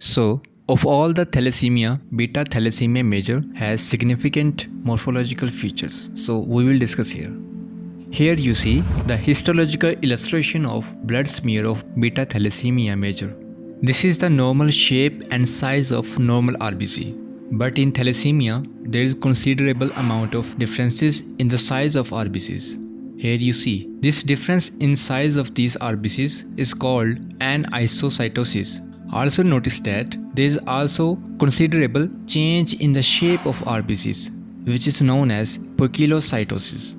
So, of all the thalassemia, beta thalassemia major has significant morphological features. So, we will discuss here. Here you see the histological illustration of blood smear of beta thalassemia major. This is the normal shape and size of normal RBC. But in thalassemia, there is considerable amount of differences in the size of RBCs. Here you see, this difference in size of these RBCs is called anisocytosis. Also notice that there is also considerable change in the shape of RBCs, which is known as poikilocytosis.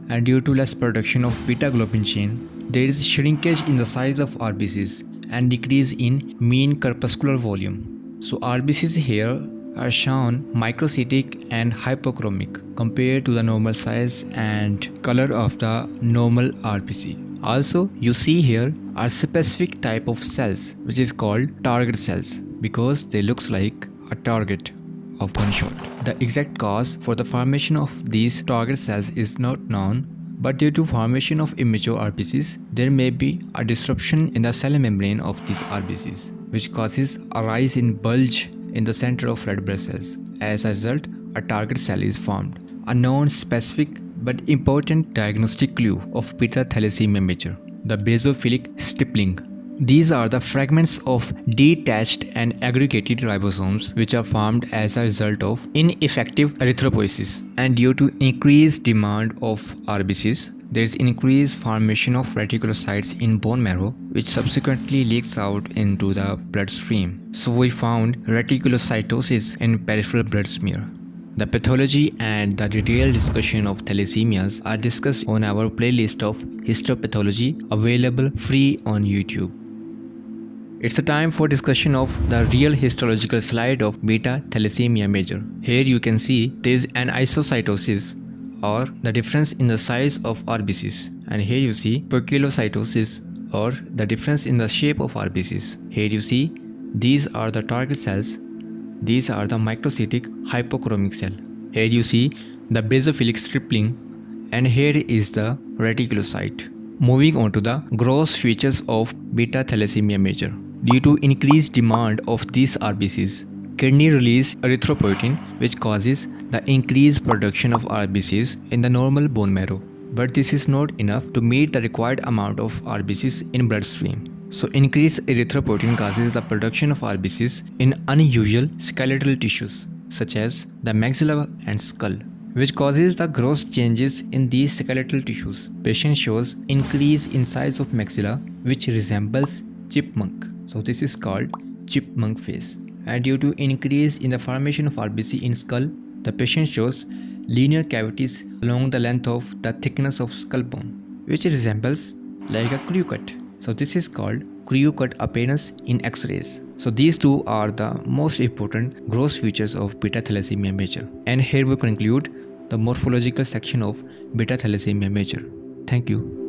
And due to less production of beta globin chain, there is shrinkage in the size of RBCs and decrease in mean corpuscular volume. So RBCs here are shown microcytic and hypochromic compared to the normal size and color of the normal RBC. Also, you see here are specific type of cells which is called target cells because they looks like a target of gunshot. The exact cause for the formation of these target cells is not known, but due to formation of immature RBCs, there may be a disruption in the cell membrane of these RBCs, which causes a rise in bulge in the center of red blood cells. As a result, a target cell is formed, a non-specific but important diagnostic clue of beta thalassemia major, the basophilic stippling. These are the fragments of detached and aggregated ribosomes which are formed as a result of ineffective erythropoiesis. And due to increased demand of RBCs, there is increased formation of reticulocytes in bone marrow, which subsequently leaks out into the bloodstream. So we found reticulocytosis in peripheral blood smear. The pathology and the detailed discussion of thalassemias are discussed on our playlist of histopathology available free on YouTube. It's a time for discussion of the real histological slide of beta thalassemia major. Here you can see there is an anisocytosis or the difference in the size of RBCs, and here you see poikilocytosis or the difference in the shape of RBCs. Here you see these are the target cells, these are the microcytic hypochromic cell. Here you see the basophilic stippling, and here is the reticulocyte. Moving on to the gross features of beta thalassemia major. Due to increased demand of these RBCs, kidney release erythropoietin, which causes the increased production of RBCs in the normal bone marrow. But this is not enough to meet the required amount of RBCs in bloodstream. So increased erythropoietin causes the production of RBCs in unusual skeletal tissues such as the maxilla and skull, which causes the gross changes in these skeletal tissues. Patient shows increase in size of maxilla which resembles chipmunk. So this is called chipmunk face. And due to increase in the formation of RBC in skull, the patient shows linear cavities along the length of the thickness of skull bone, which resembles like a crew cut. So this is called crew cut appearance in X-rays. So these two are the most important gross features of beta thalassemia major. And here we conclude the morphological section of beta thalassemia major. Thank you.